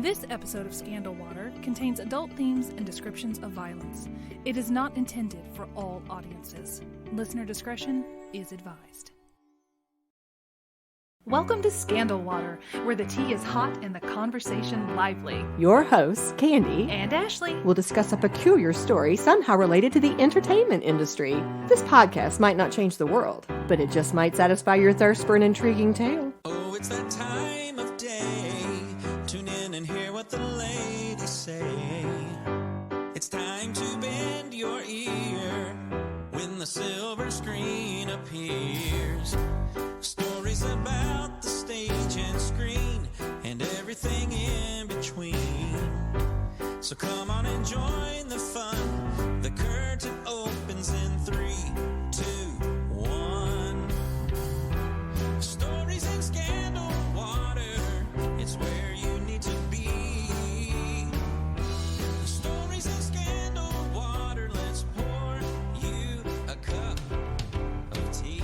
This episode of Scandal Water contains adult themes and descriptions of violence. It is not intended for all audiences. Listener discretion is advised. Welcome to Scandal Water, where the tea is hot and the conversation lively. Your hosts, Candy And Ashley will discuss a peculiar story somehow related to the entertainment industry. This podcast might not change the world, but it just might satisfy your thirst for an intriguing tale. Oh, it's that time of day. Tune in and hear what the ladies say. It's time to bend your ear when the silver screen appears. Stories about the stage and screen and everything in between. So come on and join the fun. The curtain opens in 3, 2, 1. Stories and scandal water. It's where you need to be. Stories and scandal water. Let's pour you a cup of tea.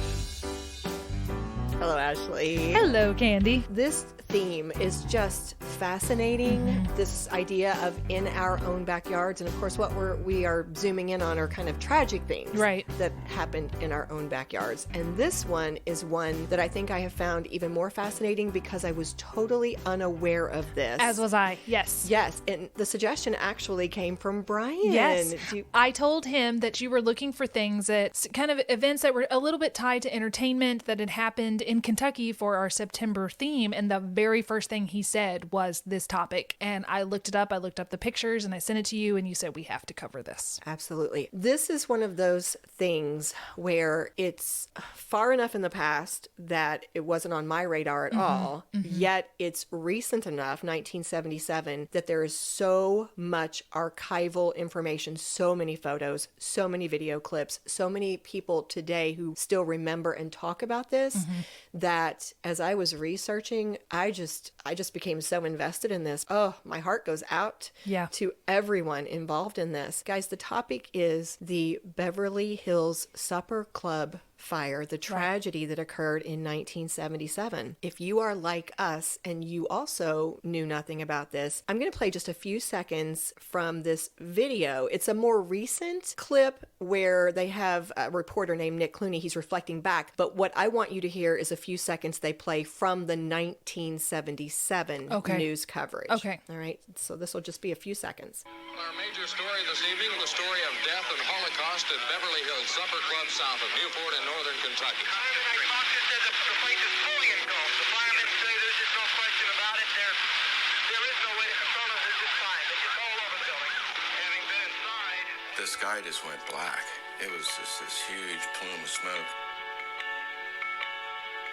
Hello, Ashley. Hello, Candy. This theme is just fascinating. This idea of in our own backyards, and of course what we are zooming in on are kind of tragic things that happened in our own backyards. And this one is one that I think I have found even more fascinating because I was totally unaware of this. As was I, yes. Yes, and the suggestion actually came from Brian. Yes. I told him that you were looking for things that kind of events that were a little bit tied to entertainment that had happened in Kentucky for our September theme. And the very first thing he said was this topic. And I looked it up. I looked up the pictures and I sent it to you and you said we have to cover this. Absolutely. This is one of those things where it's far enough in the past that it wasn't on my radar at all, yet it's recent enough, 1977, that there is so much archival information, so many photos, so many video clips, so many people today who still remember and talk about this, that as I was researching, I just became so invested in this. Oh, my heart goes out to everyone involved in this. Guys, the topic is the Beverly Hills Supper Club fire, the tragedy that occurred in 1977. If you are like us and you also knew nothing about this, I'm going to play just a few seconds from this video. It's a more recent clip where they have a reporter named Nick Clooney. He's reflecting back, but what I want you to hear is a few seconds they play from the 1977 news coverage. Okay. All right. So this will just be a few seconds. Our major story this evening, the story of death and Holocaust at Beverly Hills Supper Club south of Newport in northern Kentucky. I talked to said the place is fully engulfed. The firemen say there's just no question about it. There is no way to control it at this time. They just all over the building. Having been inside. The sky just went black. It was just this huge plume of smoke.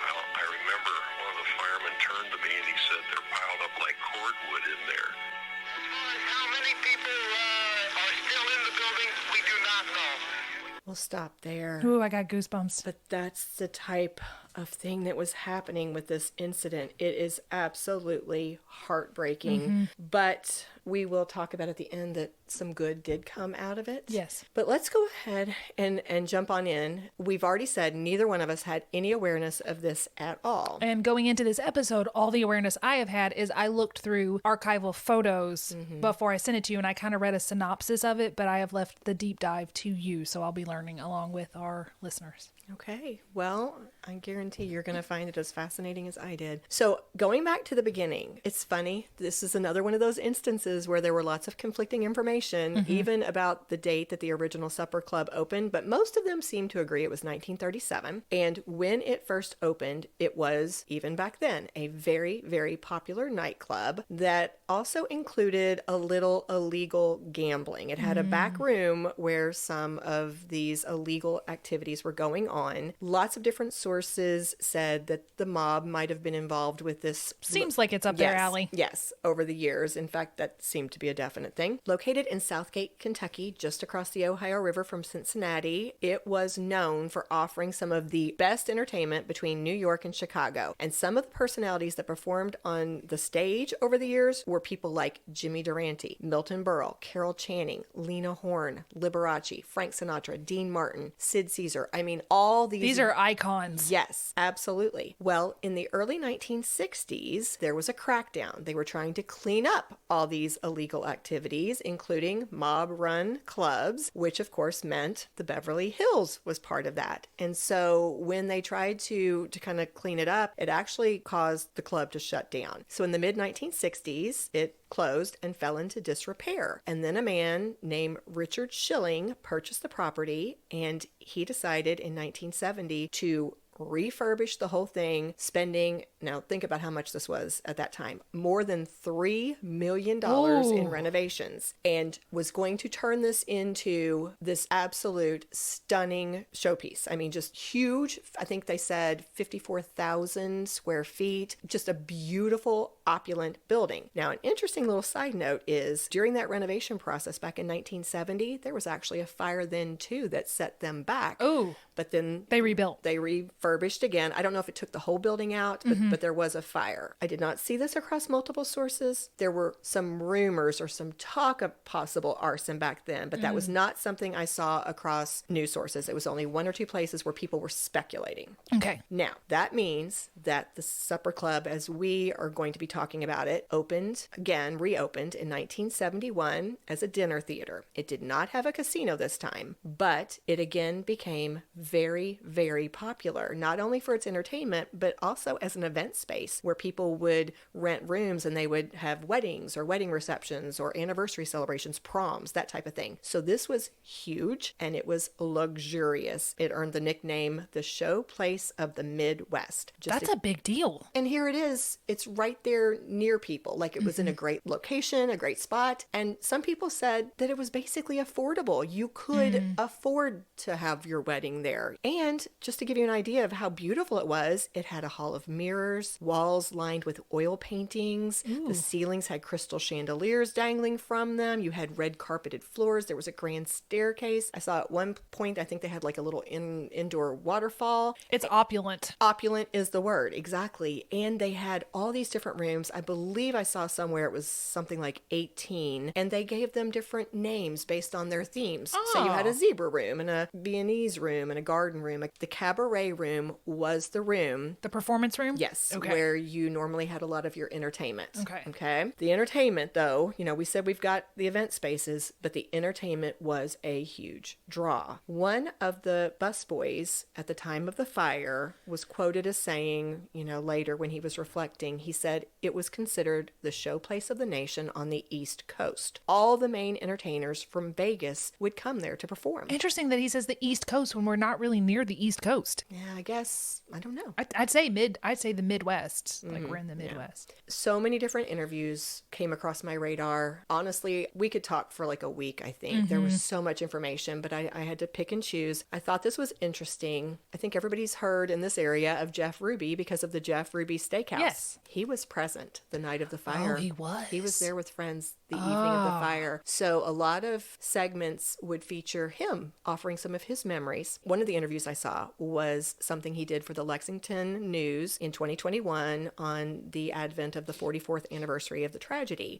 Well, I remember one of the firemen turned to me and he said they're piled up like cordwood in there. As far as how many people are still in the building, we do not know. We'll stop there. Ooh, I got goosebumps. But that's the type of thing that was happening with this incident. It is absolutely heartbreaking. But we will talk about at the end that some good did come out of it. Yes. But let's go ahead and jump on in. We've already said neither one of us had any awareness of this at all. And going into this episode, all the awareness I have had is I looked through archival photos before I sent it to you, and I kind of read a synopsis of it, but I have left the deep dive to you, so I'll be learning along with our listeners. Okay, well, I guarantee you're going to find it as fascinating as I did. So going back to the beginning, it's funny. This is another one of those instances where there were lots of conflicting information, even about the date that the original Supper Club opened, but most of them seem to agree it was 1937. And when it first opened, it was, even back then, a very, very popular nightclub that also included a little illegal gambling. It had a back room where some of these illegal activities were going on. Lots of different sources said that the mob might have been involved with this. Seems like it's up their alley. Yes, over the years. In fact, that seemed to be a definite thing. Located in Southgate, Kentucky, just across the Ohio River from Cincinnati, it was known for offering some of the best entertainment between New York and Chicago. And some of the personalities that performed on the stage over the years were people like Jimmy Durante, Milton Berle, Carol Channing, Lena Horne, Liberace, Frank Sinatra, Dean Martin, Sid Caesar. I mean, all all These are icons. Yes, absolutely. Well, in the early 1960s, there was a crackdown. They were trying to clean up all these illegal activities, including mob-run clubs, which of course meant the Beverly Hills was part of that. And so when they tried to kind of clean it up, it actually caused the club to shut down. So in the mid-1960s, it closed and fell into disrepair. And then a man named Richard Schilling purchased the property, and he decided in 1970 to refurbish the whole thing, spending, now think about how much this was at that time, more than $3 million in renovations, and was going to turn this into this absolute stunning showpiece. I mean, just huge. I think they said 54,000 square feet, just a beautiful, opulent building. Now, an interesting little side note is during that renovation process back in 1970, there was actually a fire then too that set them back. Oh. But then they rebuilt. They refurbished again. I don't know if it took the whole building out, but there was a fire. I did not see this across multiple sources. There were some rumors or some talk of possible arson back then, but that was not something I saw across news sources. It was only one or two places where people were speculating. Okay. Now, that means that the Supper Club, as we are going to be talking about it, reopened in 1971 as a dinner theater. It did not have a casino this time, but it again became very, very popular, not only for its entertainment, but also as an event space where people would rent rooms and they would have weddings or wedding receptions or anniversary celebrations, proms, that type of thing. So this was huge and it was luxurious. It earned the nickname the Showplace of the Midwest. That's a big deal. And here it is. It's right there near people. Like it was in a great location, a great spot. And some people said that it was basically affordable. You could afford to have your wedding there. And just to give you an idea of how beautiful it was, it had a hall of mirrors, walls lined with oil paintings. Ooh. The ceilings had crystal chandeliers dangling from them. You had red carpeted floors. There was a grand staircase. I saw at one point, I think they had like a little indoor waterfall. It's opulent. Opulent is the word, exactly. And they had all these different rooms. I believe I saw somewhere it was something like 18, and they gave them different names based on their themes. Oh. So you had a zebra room and a Viennese room and a garden room. The cabaret room was the room. The performance room? Yes. Okay. Where you normally had a lot of your entertainment. Okay. The entertainment, though, we said we've got the event spaces, but the entertainment was a huge draw. One of the busboys at the time of the fire was quoted as saying, later when he was reflecting, he said it was considered the showplace of the nation on the East Coast. All the main entertainers from Vegas would come there to perform. Interesting that he says the East Coast when we're not really near the East Coast. Yeah, I guess, I don't know. I'd say the Midwest. Like we're in the Midwest. Yeah. So many different interviews came across my radar. Honestly, we could talk for like a week, I think. There was so much information, but I had to pick and choose. I thought this was interesting. I think everybody's heard in this area of Jeff Ruby because of the Jeff Ruby Steakhouse. Yes. He was present the night of the fire. Oh, he was? He was there with friends the evening of the fire. So a lot of segments would feature him offering some of his memories. One of the interviews I saw was something he did for the Lexington News in 2021 on the advent of the 44th anniversary of the tragedy.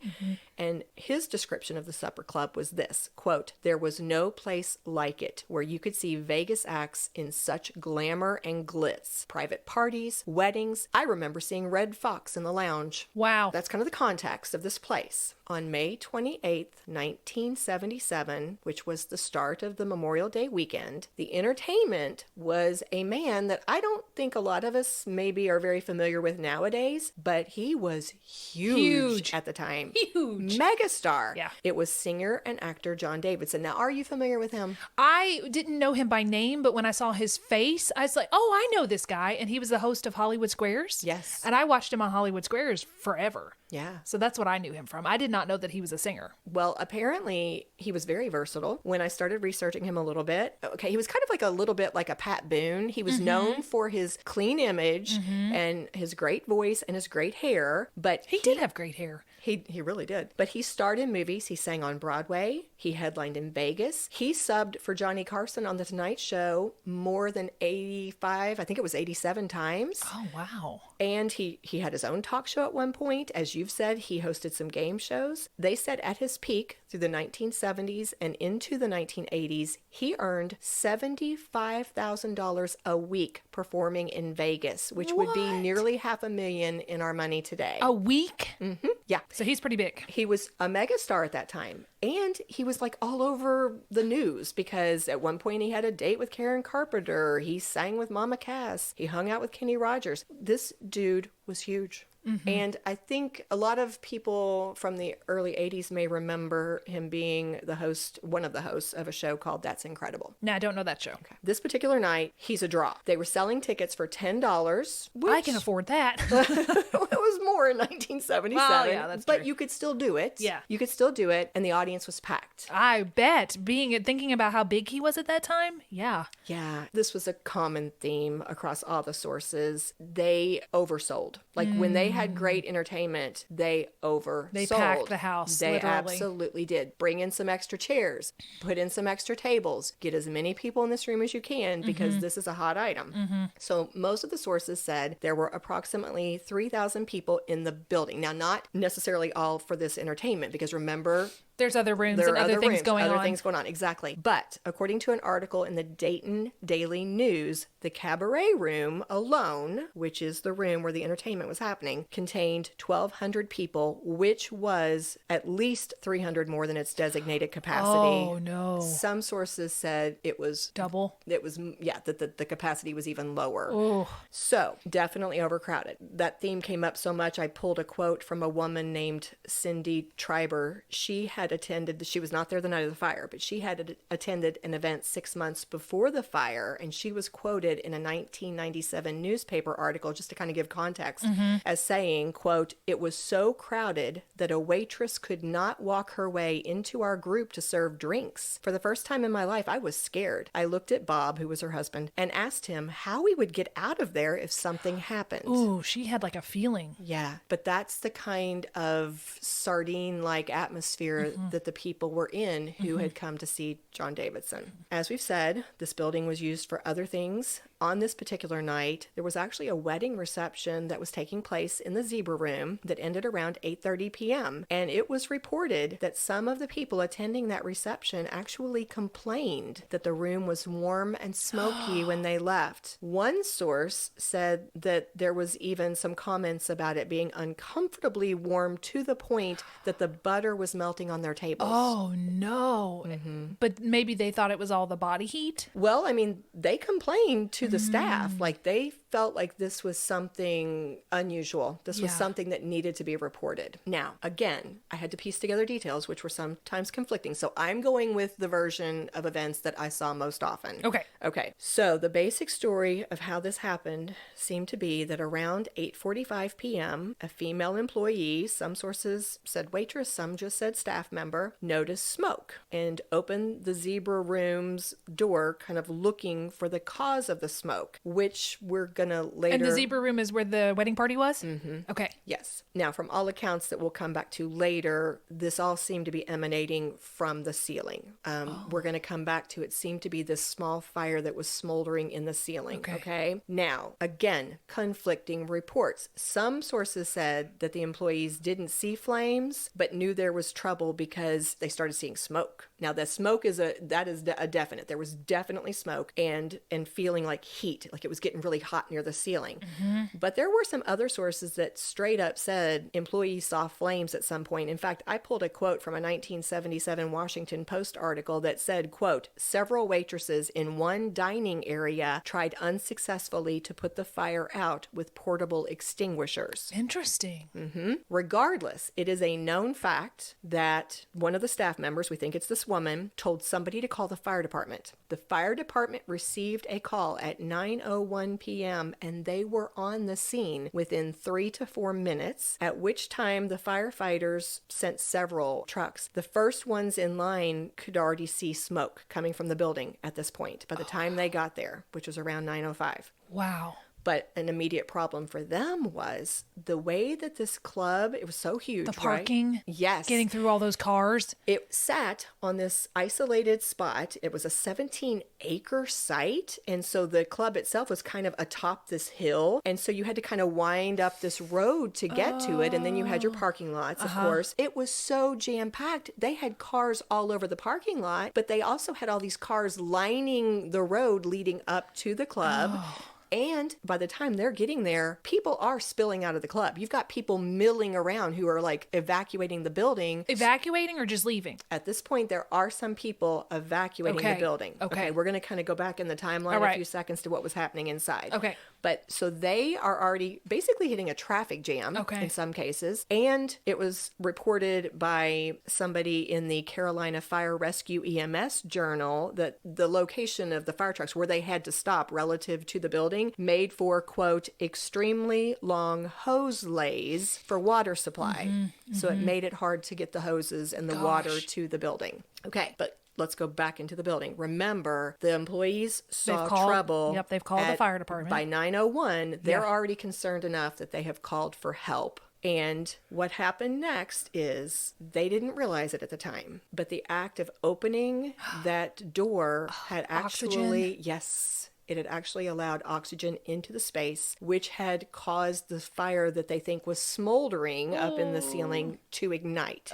And his description of the Supper Club was this, quote, "There was no place like it where you could see Vegas acts in such glamour and glitz. Private parties, weddings. I remember seeing Red Fox in the lounge." Wow. That's kind of the context of this place. On May 28th, 1977, which was the start of the Memorial Day weekend, the entertainment was a man that I don't think a lot of us maybe are very familiar with nowadays, but he was huge at the time. Huge. Megastar. Yeah. It was singer and actor John Davidson. Now, are you familiar with him? I didn't know him by name, but when I saw his face, I was like, oh, I know this guy. And he was the host of Hollywood Squares. Yes. And I watched him on Hollywood Squares forever. Yeah. So that's what I knew him from. I did not know that he was a singer. Well, apparently he was very versatile. When I started researching him a little bit, he was kind of like a little bit like a Pat Boone. He was known for his clean image and his great voice and his great hair, but he did have great hair. He really did. But he starred in movies. He sang on Broadway. He headlined in Vegas. He subbed for Johnny Carson on The Tonight Show more than 85, I think it was 87 times. Oh, wow. And he had his own talk show at one point. As you've said, he hosted some game shows. They said at his peak through the 1970s and into the 1980s, he earned $75,000 a week performing in Vegas, which would be nearly $500,000 in our money today. A week? Mm-hmm. Yeah. So he's pretty big. He was a megastar at that time. And he was like all over the news because at one point he had a date with Karen Carpenter. He sang with Mama Cass. He hung out with Kenny Rogers. This dude was huge. Mm-hmm. And I think a lot of people from the early 80s may remember him being the host, one of the hosts of a show called That's Incredible. No, I don't know that show. Okay. This particular night, he's a draw. They were selling tickets for $10. Which, I can afford that. it was more in 1977. Well, yeah, that's but true. you could still do it. Yeah. You could still do it. And the audience was packed. I bet. Thinking about how big he was at that time. Yeah. Yeah. This was a common theme across all the sources. They oversold. Like when they had great entertainment, they oversold. They packed the house, They literally. absolutely did. Bring in some extra chairs, put in some extra tables, get as many people in this room as you can because this is a hot item. So most of the sources said there were approximately 3,000 people in the building. Now, not necessarily all for this entertainment because remember, There's other rooms there and are other things rooms, going other on. things going on, exactly. But according to an article in the Dayton Daily News, the cabaret room alone, which is the room where the entertainment was happening, contained 1,200 people, which was at least 300 more than its designated capacity. Oh, no. Some sources said it was Double. It was, yeah, that the capacity was even lower. Oh. So definitely overcrowded. That theme came up so much, I pulled a quote from a woman named Cindy Triber. She was not there the night of the fire, but she had attended an event 6 months before the fire, and she was quoted in a 1997 newspaper article, just to kind of give context, as saying, quote, "It was so crowded that a waitress could not walk her way into our group to serve drinks. For the first time in my life, I was scared. I looked at Bob, who was her husband, and asked him how we would get out of there if something happened." Ooh, she had like a feeling. Yeah, but that's the kind of sardine-like atmosphere that the people were in who had come to see John Davidson. As we've said, this building was used for other things. On this particular night, there was actually a wedding reception that was taking place in the Zebra Room that ended around 8:30 p.m. And it was reported that some of the people attending that reception actually complained that the room was warm and smoky when they left. One source said that there was even some comments about it being uncomfortably warm to the point that the butter was melting on their tables. Oh, no. But maybe they thought it was all the body heat? Well, I mean, they complained to the staff. Like, they felt like this was something unusual. This was Yeah. something that needed to be reported. Now, again, I had to piece together details, which were sometimes conflicting. So I'm going with the version of events that I saw most often. Okay. So the basic story of how this happened seemed to be that around 8:45 p.m., a female employee, some sources said waitress, some just said staff member, noticed smoke and opened the Zebra Room's door, kind of looking for the cause of the smoke, which we're gonna later... And the Zebra Room is where the wedding party was? Okay. Yes. Now, from all accounts that we'll come back to later, this all seemed to be emanating from the ceiling. We're going to come back to it seemed to be this small fire that was smoldering in the ceiling. Okay. Now, again, conflicting reports. Some sources said that the employees didn't see flames, but knew there was trouble because they started seeing smoke. Now, the smoke is a definite. There was definitely smoke and feeling like heat, like it was getting really hot near the ceiling. But there were some other sources that straight up said employees saw flames at some point. In fact, I pulled a quote from a 1977 Washington Post article that said, quote, "Several waitresses in one dining area tried unsuccessfully to put the fire out with portable extinguishers." Interesting. Regardless, it is a known fact that one of the staff members, we think it's this woman, told somebody to call the fire department. The fire department received a call at 9:01 p.m. and they were on the scene within 3 to 4 minutes, at which time the firefighters sent several trucks. The first ones in line could already see smoke coming from the building at this point by the time they got there, which was around 9:05. Wow. But an immediate problem for them was the way that this club, it was so huge, The parking. right? Yes. Getting through all those cars. It sat on this isolated spot. It was a 17-acre site. And so the club itself was kind of atop this hill. And so you had to kind of wind up this road to get to it. And then you had your parking lots, of course. It was so jam-packed. They had cars all over the parking lot, but they also had all these cars lining the road leading up to the club. And by the time they're getting there, people are spilling out of the club. You've got people milling around who are like evacuating the building. Evacuating or just leaving? At this point, there are some people evacuating the building. Okay. We're going to kind of go back in the timeline a few seconds to what was happening inside. Okay. But so they are already basically hitting a traffic jam in some cases. And it was reported by somebody in the Carolina Fire Rescue EMS Journal that the location of the fire trucks where they had to stop relative to the building made for, quote, extremely long hose lays for water supply. So it made it hard to get the hoses and the water to the building. Okay, but let's go back into the building. Remember, the employees saw trouble. Yep, they've called the fire department. By 9:01, they're already concerned enough that they have called for help. And what happened next is they didn't realize it at the time, but the act of opening that door had actually, it had actually allowed oxygen into the space, which had caused the fire that they think was smoldering up in the ceiling to ignite.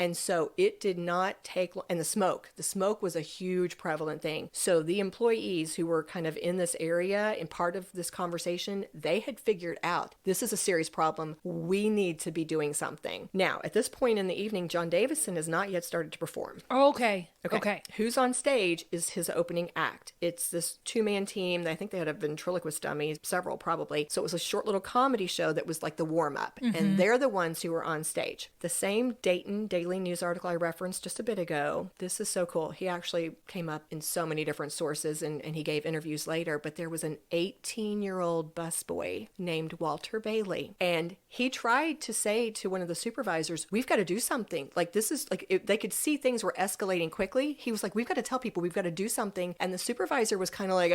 And so it did not take, and the smoke was a huge prevalent thing. So the employees who were kind of in this area and part of this conversation, they had figured out this is a serious problem. We need to be doing something. Now, at this point in the evening, John Davidson has not yet started to perform. Okay. Who's on stage is his opening act. It's this two-man team. I think they had a ventriloquist dummy, several probably. So it was a short little comedy show that was like the warm-up. And they're the ones who were on stage. The same Dayton Daily News article I referenced just a bit ago. This is so cool. He actually came up in so many different sources and he gave interviews later. But there was an 18-year-old busboy named Walter Bailey. And he tried to say to one of the supervisors, we've got to do something. Like this is like, they could see things were escalating quickly. He was like, we've got to tell people, we've got to do something. And the supervisor was kind of like,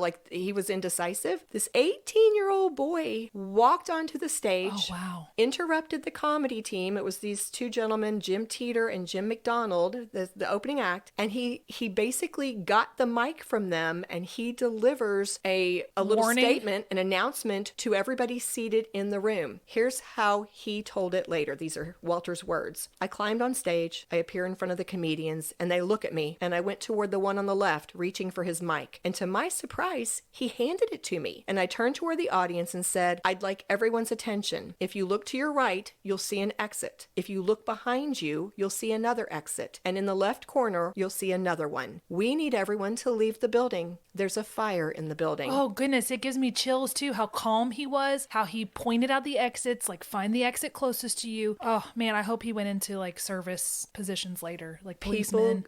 like he was indecisive. This 18-year-old boy walked onto the stage, interrupted the comedy team. It was these two gentlemen, Jim Teeter and Jim McDonald, the opening act. And he basically got the mic from them and he delivers a little statement, an announcement to everybody seated in the room. Here's how he told it later. These are Walter's words. I climbed on stage. I appear in front of the comedians and they look at me and I went toward the one on the left, reaching for his mic. And to my surprise, he handed it to me. And I turned toward the audience and said, I'd like everyone's attention. If you look to your right, you'll see an exit. If you look behind you, you'll see another exit. And in the left corner, you'll see another one. We need everyone to leave the building. There's a fire in the building. Oh, goodness. It gives me chills, too. How calm he was, how he pointed out the exits, like find the exit closest to you. Oh, man, I hope he went into like service positions later, like policemen.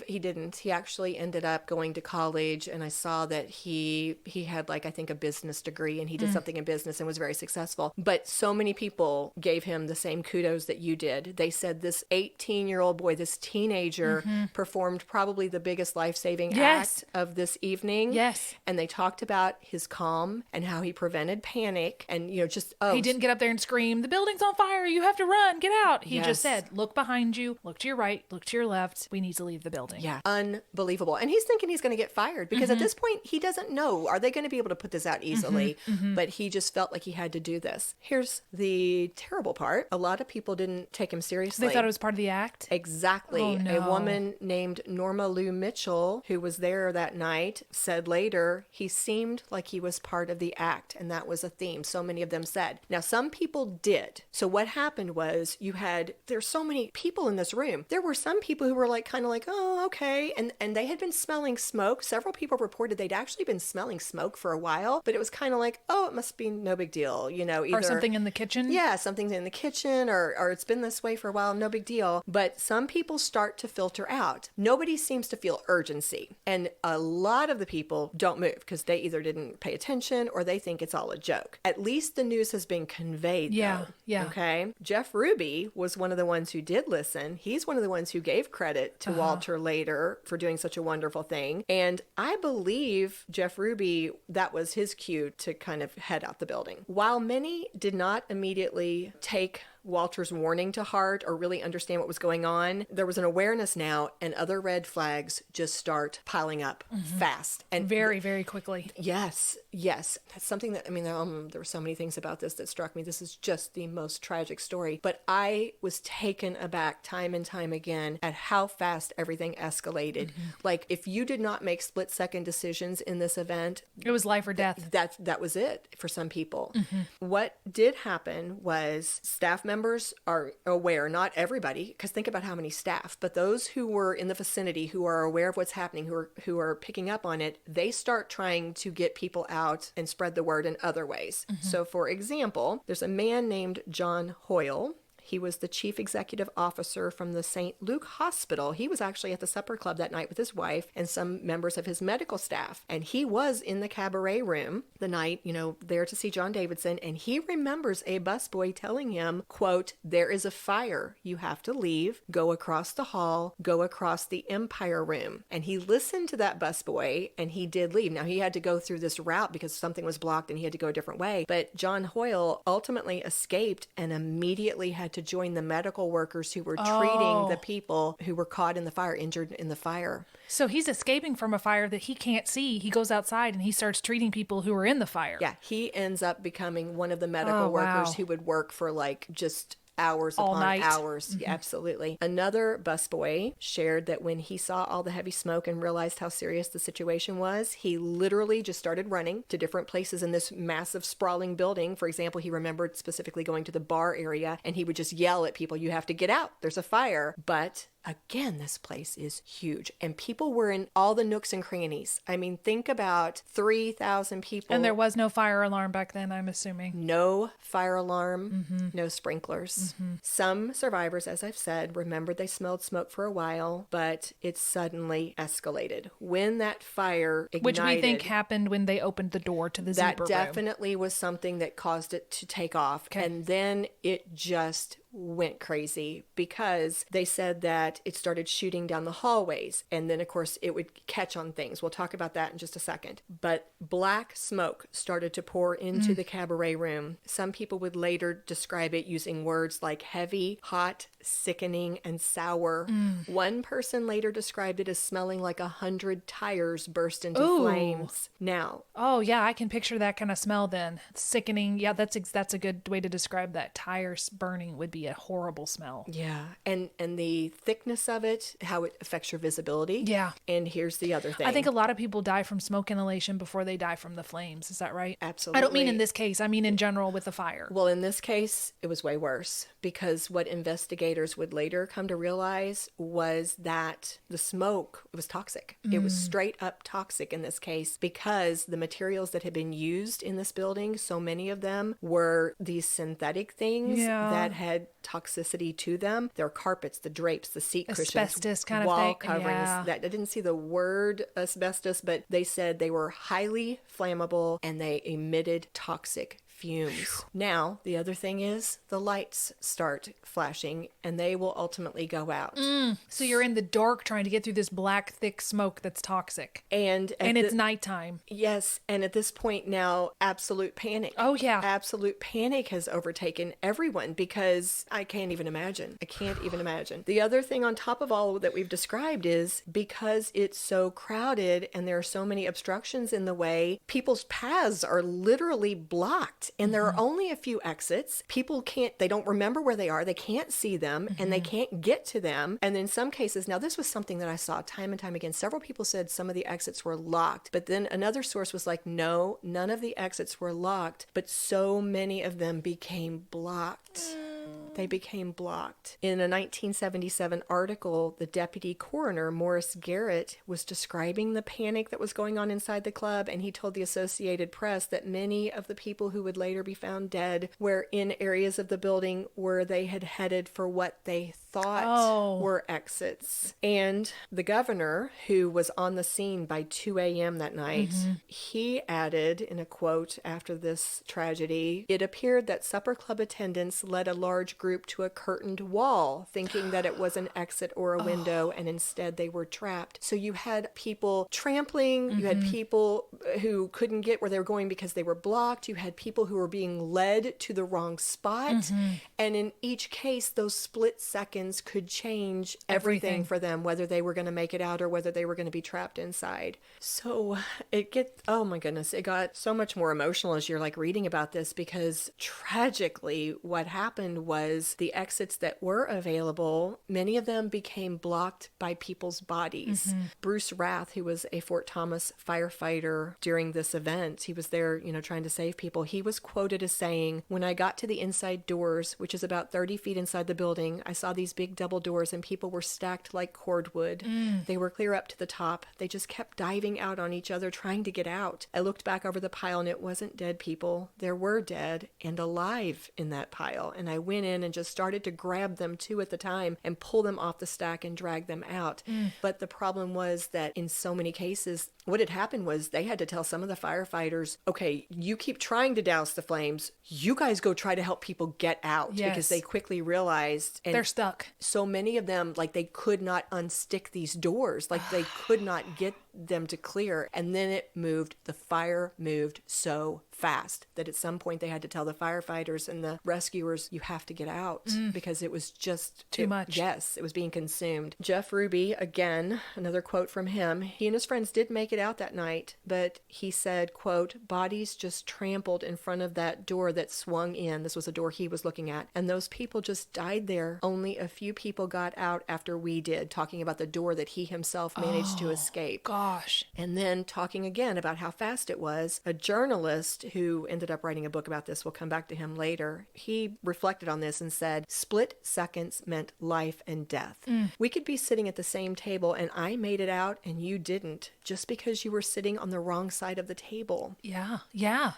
He didn't. He actually ended up going to college and I saw that he had like, I think a business degree and he did something in business and was very successful. But so many people gave him the same kudos that you did. They said this 18-year-old boy, this teenager performed probably the biggest life-saving act of this evening. Yes. And they talked about his calm and how he prevented panic and, he didn't get up there and scream, the building's on fire, you have to run, get out. He just said, look behind you, look to your right, look to your left, we need to leave the building. Yeah. Unbelievable. And he's thinking he's going to get fired because at this point, he doesn't know, are they going to be able to put this out easily? But he just felt like he had to do this. Here's the terrible part. A lot of people didn't take him seriously. They thought it was part of the act? Exactly. Oh, no. A woman named Norma Lou Mitchell, who was there that night, said later, he seemed like he was part of the act. And that was a theme. So many of them said. Now, some people did. So what happened was there's so many people in this room. There were some people who were like, kind of like, oh, okay. And they had been smelling smoke. Several people reported they'd actually been smelling smoke for a while, but it was kind of like, oh, it must be no big deal, either. Or something in the kitchen? Yeah, something's in the kitchen or it's been this way for a while, no big deal. But some people start to filter out. Nobody seems to feel urgency. And a lot of the people don't move because they either didn't pay attention or they think it's all a joke. At least the news has been conveyed, though. Yeah. Okay? Jeff Ruby was one of the ones who did listen. He's one of the ones who gave credit to Walter later for doing such a wonderful thing. And I believe Jeff Ruby, that was his cue to kind of head out the building. While many did not immediately take Walter's warning to heart or really understand what was going on, there was an awareness now, and other red flags just start piling up fast. And very, very quickly. Yes. That's something that, I mean, there were so many things about this that struck me. This is just the most tragic story. But I was taken aback time and time again at how fast everything escalated. Like, if you did not make split-second decisions in this event, it was life or death. That was it for some people. What did happen was staff members are aware, not everybody, because think about how many staff, but those who were in the vicinity, who are aware of what's happening, who are picking up on it, they start trying to get people out and spread the word in other ways. So for example, there's a man named John Hoyle. He was the chief executive officer from the St. Luke Hospital. He was actually at the supper club that night with his wife and some members of his medical staff. And he was in the cabaret room the night, there to see John Davidson. And he remembers a busboy telling him, quote, "There is a fire. You have to leave. Go across the hall. Go across the Empire room." And he listened to that busboy and he did leave. Now, he had to go through this route because something was blocked and he had to go a different way. But John Hoyle ultimately escaped and immediately had to join the medical workers who were treating the people who were caught in the fire, injured in the fire. So he's escaping from a fire that he can't see. He goes outside and he starts treating people who are in the fire. Yeah, he ends up becoming one of the medical workers who would work for just hours all upon night. Hours. Yeah, absolutely. Another busboy shared that when he saw all the heavy smoke and realized how serious the situation was, he literally just started running to different places in this massive sprawling building. For example, he remembered specifically going to the bar area and he would just yell at people, "You have to get out. There's a fire." But again, this place is huge. And people were in all the nooks and crannies. I mean, think about 3,000 people. And there was no fire alarm back then, I'm assuming. No fire alarm, no sprinklers. Some survivors, as I've said, remembered they smelled smoke for a while, but it suddenly escalated. When that fire ignited, which we think happened when they opened the door to the Zebra room. That definitely was something that caused it to take off. Okay. And then it just went crazy because they said that it started shooting down the hallways. And then, of course, it would catch on things. We'll talk about that in just a second. But black smoke started to pour into the cabaret room. Some people would later describe it using words like heavy, hot, sickening, and sour. One person later described it as smelling like 100 tires burst into flames. Now. Oh, yeah, I can picture that kind of smell then. Sickening. Yeah, that's a good way to describe that. Tires burning would be a horrible smell. Yeah. And the thickness of it, how it affects your visibility. Yeah. And here's the other thing. I think a lot of people die from smoke inhalation before they die from the flames. Is that right? Absolutely. I don't mean in this case. I mean in general with the fire. Well, in this case, it was way worse because what investigators would later come to realize was that the smoke was toxic. It was straight up toxic in this case because the materials that had been used in this building, so many of them were these synthetic things that had toxicity to them. Their carpets, the drapes, the seat cushions, asbestos kind of wall thing. coverings. Yeah. That I didn't see the word asbestos, but they said they were highly flammable and they emitted toxic fumes. Now, the other thing is the lights start flashing and they will ultimately go out. So you're in the dark trying to get through this black, thick smoke that's toxic. And it's nighttime. Yes. And at this point now, absolute panic. Oh, yeah. Absolute panic has overtaken everyone because I can't even imagine. The other thing on top of all that we've described is because it's so crowded and there are so many obstructions in the way, people's paths are literally blocked. And there are only a few exits. People they don't remember where they are. They can't see them and they can't get to them. And in some cases, now this was something that I saw time and time again. Several people said some of the exits were locked, but then another source was like, no, none of the exits were locked, but so many of them became blocked. They became blocked. In a 1977 article, the deputy coroner, Morris Garrett, was describing the panic that was going on inside the club, and he told the Associated Press that many of the people who would later be found dead were in areas of the building where they had headed for what they thought were exits. And the governor, who was on the scene by 2 a.m. that night, he added in a quote after this tragedy, "It appeared that supper club attendants led a large group to a curtained wall, thinking that it was an exit or a window, and instead they were trapped." So you had people trampling, you had people who couldn't get where they were going because they were blocked, you had people who were being led to the wrong spot, and in each case, those split seconds could change everything for them, whether they were going to make it out or whether they were going to be trapped inside. So oh my goodness, it got so much more emotional as you're like reading about this, because tragically what happened was the exits that were available, many of them became blocked by people's bodies. Bruce Rath, who was a Fort Thomas firefighter during this event, he was there, trying to save people. He was quoted as saying, "When I got to the inside doors, which is about 30 feet inside the building, I saw these big double doors and people were stacked like cordwood. They were clear up to the top. They just kept diving out on each other, trying to get out. I looked back over the pile and it wasn't dead people. There were dead and alive in that pile. And I went in and just started to grab them 2 at the time and pull them off the stack and drag them out." But the problem was that in so many cases, what had happened was they had to tell some of the firefighters, "Okay, you keep trying to douse the flames. You guys go try to help people get out." Because they quickly realized they're stuck. So many of them, like, they could not unstick these doors. Like, they could not get them to clear. And then the fire moved so fast that at some point they had to tell the firefighters and the rescuers, "You have to get out," because it was just too much. Yes, it was being consumed. Jeff Ruby, again, another quote from him. He and his friends did make it out that night, but he said, quote, "Bodies just trampled in front of that door that swung in." This was a door he was looking at. "And those people just died there. Only a few people got out after we did," talking about the door that he himself managed to escape. Gosh. And then talking again about how fast it was, a journalist who ended up writing a book about this, we'll come back to him later, he reflected on this and said, "Split seconds meant life and death. We could be sitting at the same table and I made it out and you didn't, just because you were sitting on the wrong side of the table." Yeah.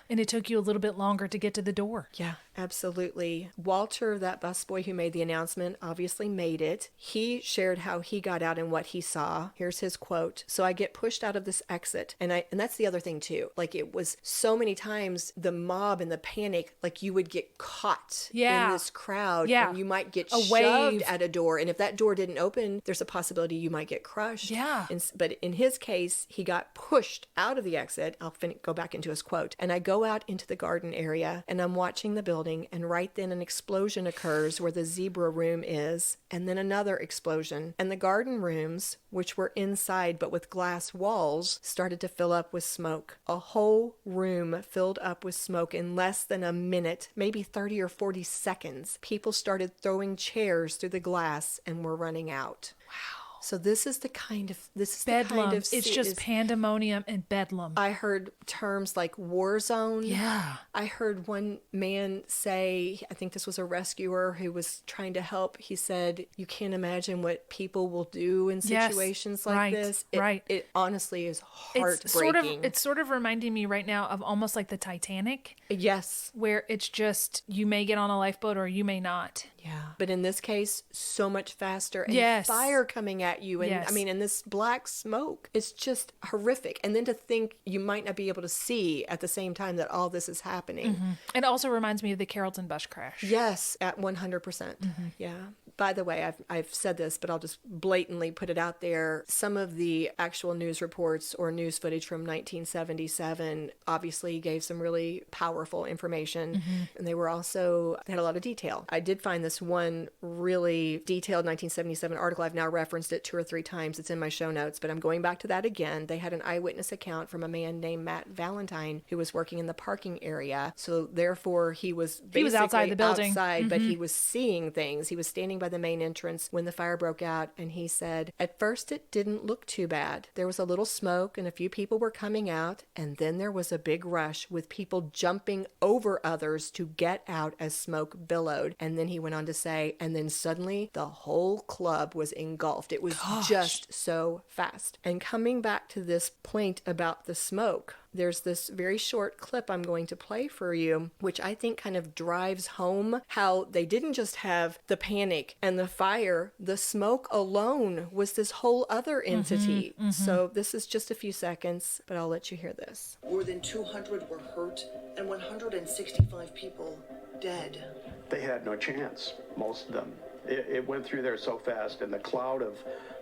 And it took you a little bit longer to get to the door. Yeah, absolutely. Walter, that busboy who made the announcement, obviously made it. He shared how he got out and what he saw. Here's his quote. "So I get pushed out of this exit." And that's the other thing too. Like, it was so many times the mob and the panic, like you would get caught in this crowd and you might get shoved at a door. And if that door didn't open, there's a possibility you might get crushed. Yeah. But in his case, he got pushed out of the exit. I'll go back into his quote. "And I go out into the garden area and I'm watching the building, and right then an explosion occurs where the zebra room is, and then another explosion. And the garden rooms, which were inside but with glass walls, started to fill up with smoke. A whole room filled up with smoke in less than a minute, maybe 30 or 40 seconds. People started throwing chairs through the glass and were running out." Wow. So this is the kind of bedlam. It's just pandemonium and bedlam. I heard terms like war zone. Yeah. I heard one man say, I think this was a rescuer who was trying to help. He said, "You can't imagine what people will do in situations like this." It honestly is heartbreaking. It's sort of reminding me right now of almost like the Titanic. Yes. Where it's just, you may get on a lifeboat or you may not. Yeah. But in this case, so much faster. And fire coming at you. And I mean, and this black smoke, it's just horrific. And then to think you might not be able to see at the same time that all this is happening. It also reminds me of the Carrollton bus crash. Yes, at 100%. Yeah. By the way, I've said this, but I'll just blatantly put it out there. Some of the actual news reports or news footage from 1977 obviously gave some really powerful information. And they had a lot of detail. I did find this one really detailed 1977 article. I've now referenced it 2 or 3 times. It's in my show notes, but I'm going back to that again. They had an eyewitness account from a man named Matt Valentine who was working in the parking area. So therefore he was outside the building. But he was seeing things. He was standing by the main entrance when the fire broke out, and he said, "At first it didn't look too bad. There was a little smoke and a few people were coming out, and then there was a big rush with people jumping over others to get out as smoke billowed." And then he went on to say, "And then suddenly the whole club was engulfed." It was just so fast. And coming back to this point about the smoke, There's this very short clip I'm going to play for you, which I think kind of drives home how they didn't just have the panic and the fire. The smoke alone was this whole other entity. So this is just a few seconds, but I'll let you hear this. More than 200 were hurt and 165 people dead. They had no chance, most of them. It went through there so fast, and the cloud of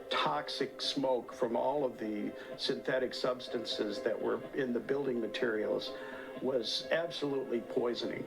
toxic smoke from all of the synthetic substances that were in the building materials was absolutely poisoning.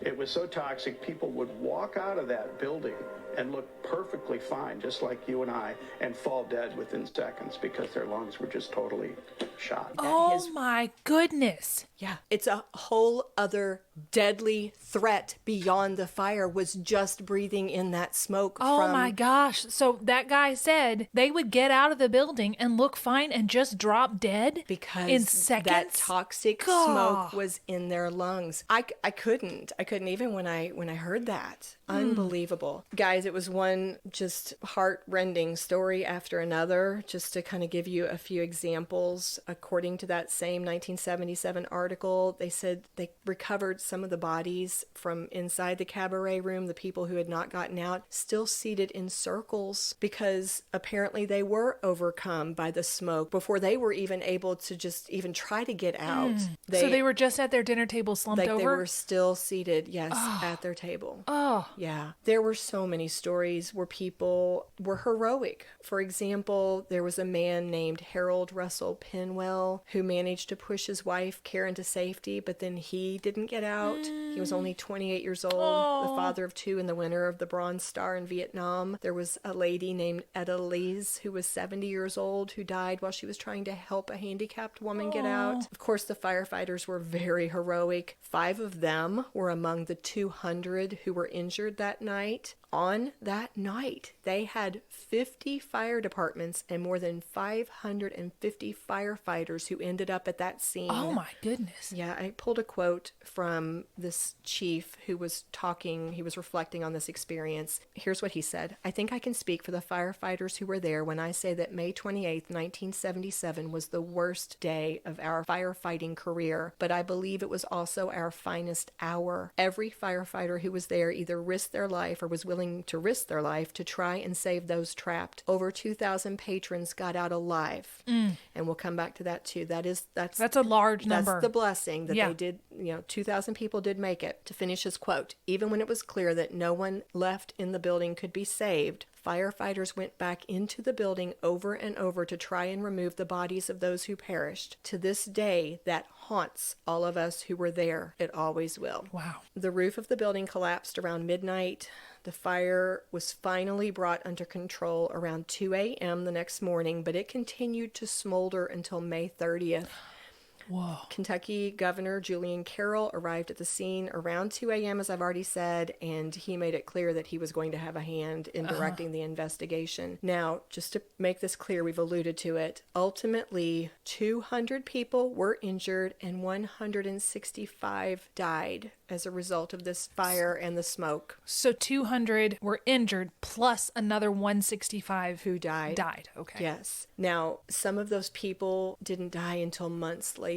It was so toxic, people would walk out of that building and look perfectly fine, just like you and I, and fall dead within seconds because their lungs were just totally shot. Oh my goodness. Yeah, it's a whole other deadly threat beyond the fire was just breathing in that smoke. Oh my gosh. So that guy said they would get out of the building and look fine and just drop dead because in seconds. That toxic smoke was in their lungs. I couldn't even when I heard that. Unbelievable. Guys, it was one just heart-rending story after another. Just to kind of give you a few examples, according to that same 1977 article, they said they recovered some of the bodies from inside the cabaret room, the people who had not gotten out, still seated in circles because apparently they were overcome by the smoke before they were even able to just even try to get out. So they were just at their dinner table slumped over? They were still seated, yes, at their table. Oh. Yeah. There were so many stories where people were heroic. For example, there was a man named Harold Russell Penwell who managed to push his wife Karen to safety, but then he didn't get out. He was only 28 years old, the father of 2 and the winner of the Bronze Star in Vietnam. There was a lady named Etta Lees who was 70 years old who died while she was trying to help a handicapped woman get out. Of course, the firefighters were very heroic. 5 of them were among the 200 who were injured that night. On that night, they had 50 fire departments and more than 550 firefighters who ended up at that scene. Oh my goodness. Yeah, I pulled a quote from this chief who was talking, he was reflecting on this experience. Here's what he said. "I think I can speak for the firefighters who were there when I say that May 28th, 1977 was the worst day of our firefighting career, but I believe it was also our finest hour. Every firefighter who was there either risked their life or was willing to risk their life to try and save those trapped. Over 2,000 patrons got out alive." And we'll come back to that too. That's a large number. That's the blessing that they did. 2,000 people did make it. To finish his quote, "Even when it was clear that no one left in the building could be saved, firefighters went back into the building over and over to try and remove the bodies of those who perished. To this day, that haunts all of us who were there. It always will." Wow. The roof of the building collapsed around midnight. The fire was finally brought under control around 2 a.m. the next morning, but it continued to smolder until May 30th. Whoa. Kentucky Governor Julian Carroll arrived at the scene around 2 a.m., as I've already said, and he made it clear that he was going to have a hand in directing the investigation. Now, just to make this clear, we've alluded to it. Ultimately, 200 people were injured and 165 died as a result of this fire and the smoke. So 200 were injured plus another 165 who died. Okay. Yes. Now, some of those people didn't die until months later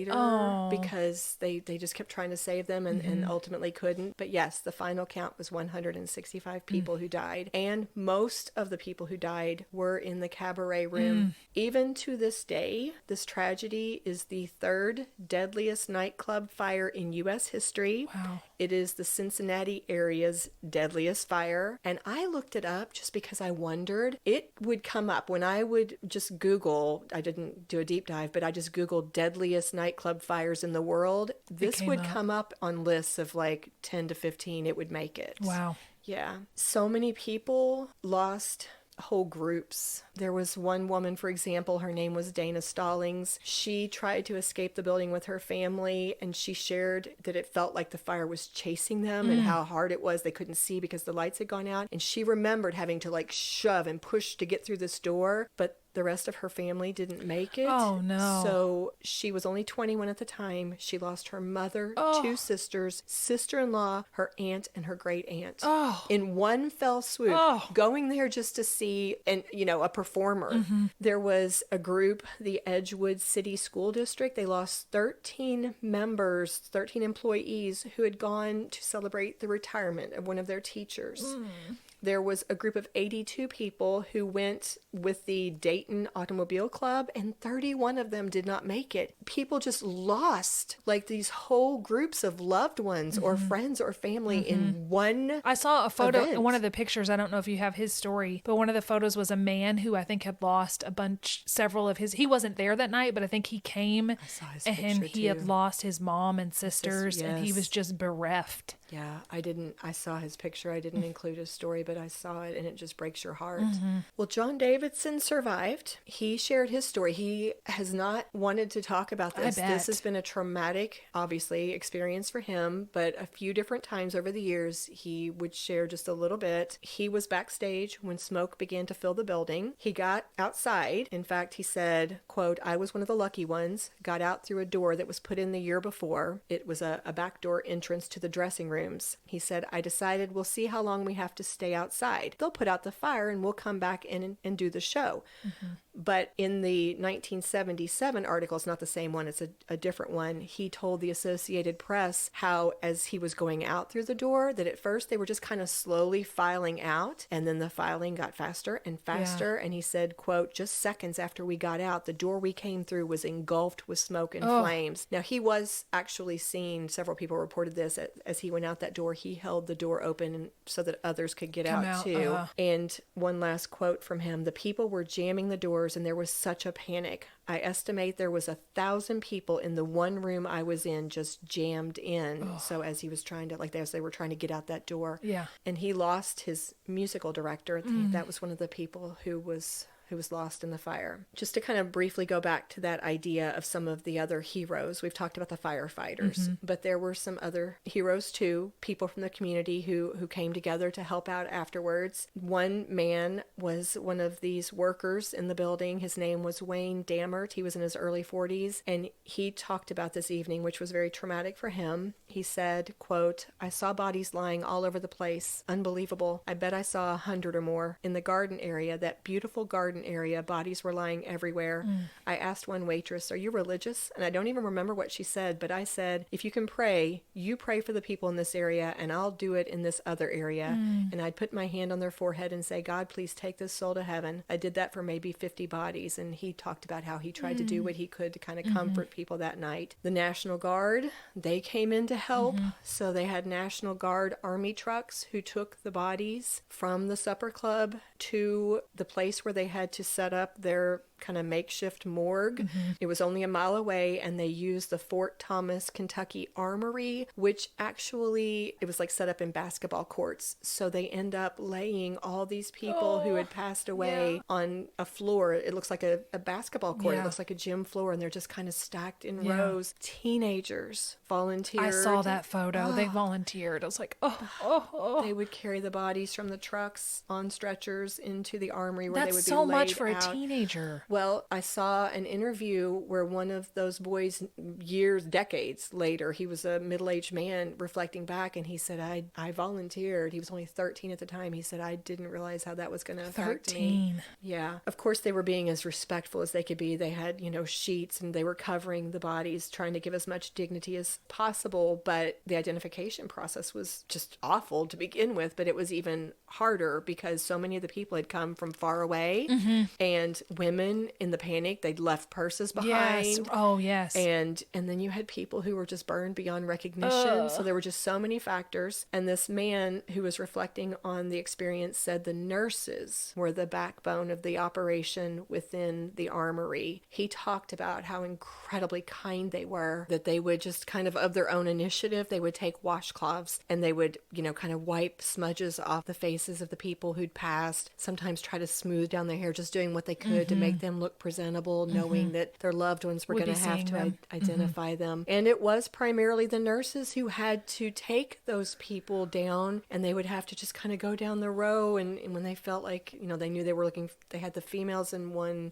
because they just kept trying to save them and ultimately couldn't. But yes, the final count was 165 people who died. And most of the people who died were in the cabaret room. Even to this day, this tragedy is the 3rd deadliest nightclub fire in U.S. history. Wow. It is the Cincinnati area's deadliest fire. And I looked it up just because I wondered. It would come up when I would just Google, I didn't do a deep dive, but I just Googled deadliest nightclub fires in the world. This would come up on lists of like 10 to 15. It would make it. Wow. Yeah. So many people lost whole groups. There was one woman, for example, her name was Dana Stallings. She tried to escape the building with her family, and she shared that it felt like the fire was chasing them and how hard it was. They couldn't see because the lights had gone out. And she remembered having to like shove and push to get through this door, but The rest of her family didn't make it. Oh, no. So she was only 21 at the time. She lost her mother, two sisters, sister-in-law, her aunt, and her great aunt. In one fell swoop, going there just to see a performer. There was a group, the Edgewood City School District. They lost 13 members, 13 employees who had gone to celebrate the retirement of one of their teachers. There was a group of 82 people who went with the Dayton Automobile Club, and 31 of them did not make it. People just lost like these whole groups of loved ones or friends or family in one I saw a photo, event. one of the pictures, I don't know if you have his story, but one of the photos was a man who I think had lost several of his, he wasn't there that night, but I think he came and he had lost his mom and sisters and he was just bereft. Yeah, I saw his picture. I didn't include his story, but I saw it and it just breaks your heart. Well, John Davidson survived. He shared his story. He has not wanted to talk about this. This has been a traumatic, obviously, experience for him, but a few different times over the years, he would share just a little bit. He was backstage when smoke began to fill the building. He got outside. In fact, he said, quote, "I was one of the lucky ones, got out through a door that was put in the year before. It was a backdoor entrance to the dressing rooms. He said, I decided we'll see how long we have to stay outside. They'll put out the fire and we'll come back in and do the show." But in the 1977 article, it's not the same one, it's a different one, he told the Associated Press how as he was going out through the door, that at first they were just kind of slowly filing out, and then the filing got faster and faster. And he said, quote, "Just seconds after we got out, the door we came through was engulfed with smoke and flames." Now, he was actually seen, several people reported this, as he went out that door, he held the door open so that others could get out too. And one last quote from him, "The people were jamming the doors and there was such a panic. I estimate there was 1,000 people in the one room I was in just jammed in." So as he was trying to, as they were trying to get out that door. Yeah. And he lost his musical director. That was one of the people who was lost in the fire. Just to kind of briefly go back to that idea of some of the other heroes, we've talked about the firefighters, but there were some other heroes too, people from the community who came together to help out afterwards. One man was one of these workers in the building. His name was Wayne Dammert. He was in his early 40s, and he talked about this evening, which was very traumatic for him. He said, quote, "I saw bodies lying all over the place. Unbelievable. I bet I saw 100 or more. In the garden area, that beautiful garden area, bodies were lying everywhere. I asked one waitress, 'Are you religious?' And I don't even remember what she said, but I said, 'If you can pray, you pray for the people in this area and I'll do it in this other area.' And I'd put my hand on their forehead and say, 'God, please take this soul to heaven.' I did that for maybe 50 bodies." And he talked about how he tried to do what he could to kind of comfort people that night. The National Guard, they came in to help. So they had National Guard Army trucks who took the bodies from the supper club to the place where they had to set up their kind of makeshift morgue. It was only a mile away, and they used the Fort Thomas, Kentucky Armory, which actually, it was like set up in basketball courts. So they end up laying all these people who had passed away on a floor. It looks like a basketball court. It looks like a gym floor, and they're just kind of stacked in rows. Teenagers volunteered. I saw that photo. They volunteered. I was like, They would carry the bodies from the trucks on stretchers into the armory where they would be so laid much for out. a teenager. Well, I saw an interview where one of those boys, decades later, he was a middle-aged man reflecting back, and he said, I volunteered. He was only 13 at the time. He said, I didn't realize how that was going to affect me. Yeah. Of course, they were being as respectful as they could be. They had, sheets, and they were covering the bodies, trying to give as much dignity as possible, but the identification process was just awful to begin with, but it was even harder because so many of the people had come from far away, and women in the panic, they'd left purses behind. Yes. Oh, yes. And then you had people who were just burned beyond recognition. So there were just so many factors. And this man who was reflecting on the experience said the nurses were the backbone of the operation within the armory. He talked about how incredibly kind they were, that they would just kind of their own initiative, they would take washcloths and they would, kind of wipe smudges off the face faces of the people who'd passed, sometimes try to smooth down their hair, just doing what they could to make them look presentable, knowing that their loved ones were Would going be to have seeing to them. identify them. And it was primarily the nurses who had to take those people down, and they would have to just kind of go down the row. And when they felt like, they knew they were they had the females in one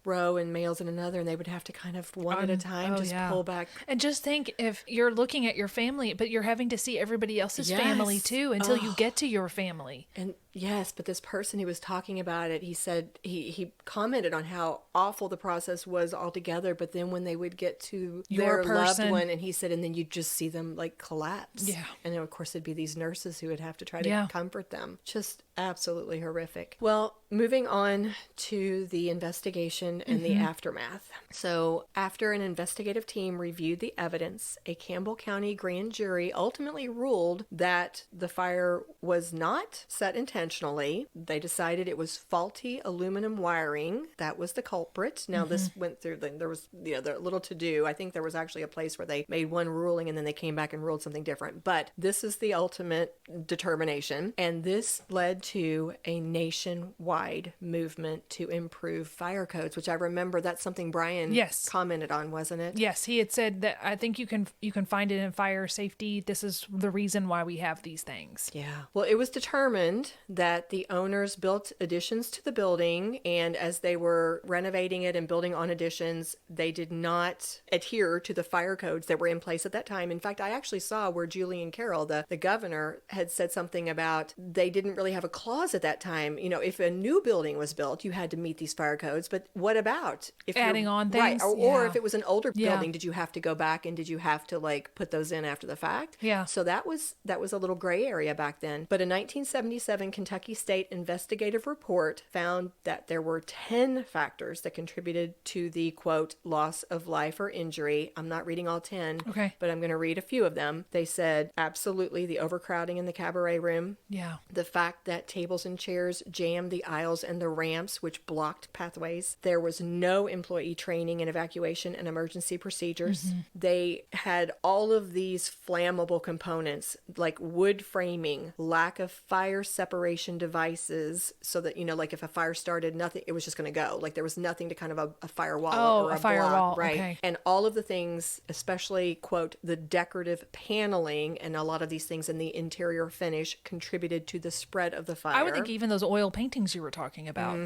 row and males in another, and they would have to kind of one at a time pull back. And just think, if you're looking at your family, but you're having to see everybody else's family too until you get to your family. And yes, but this person who was talking about it, he said he commented on how awful the process was altogether, but then when they would get to Your their loved person. one, and he said, and then you'd just see them like collapse. Yeah. And then of course it'd be these nurses who would have to try to comfort them. Just absolutely horrific. Well, moving on to the investigation and the aftermath. So after an investigative team reviewed the evidence, a Campbell County grand jury ultimately ruled that the fire was not set intentionally. They decided it was faulty aluminum wiring. That was the culprit. Now this went through, there was, there little to do. I think there was actually a place where they made one ruling and then they came back and ruled something different. But this is the ultimate determination. And this led to a nationwide movement to improve fire codes, which I remember that's something Brian commented on, wasn't it? Yes, he had said that. I think you can find it in fire safety. This is the reason why we have these things. Yeah. Well, it was determined that the owners built additions to the building, and as they were renovating it and building on additions, they did not adhere to the fire codes that were in place at that time. In fact, I actually saw where Julian Carroll, the governor, had said something about they didn't really have a clause at that time. If a new building was built, you had to meet these fire codes, but what about if adding on things? Right, or if it was an older building, did you have to go back and did you have to put those in after the fact? Yeah. So that was a little gray area back then. But a 1977 Kentucky State investigative report found that there were 10 factors that contributed to the, quote, loss of life or injury. I'm not reading all 10, but I'm going to read a few of them. They said, absolutely, the overcrowding in the cabaret room. Yeah. The fact that tables and chairs jammed the aisles and the ramps, which blocked pathways. There was no employee training in evacuation and emergency procedures. They had all of these flammable components, like wood framing, lack of fire separation devices, so that, if a fire started, nothing, it was just going to go. There was nothing to kind of a firewall or a firewall, block, right? okay. And all of the things, especially, quote, the decorative paneling and a lot of these things in the interior finish contributed to the spread of the fire. I would think even those oil paintings you were talking about.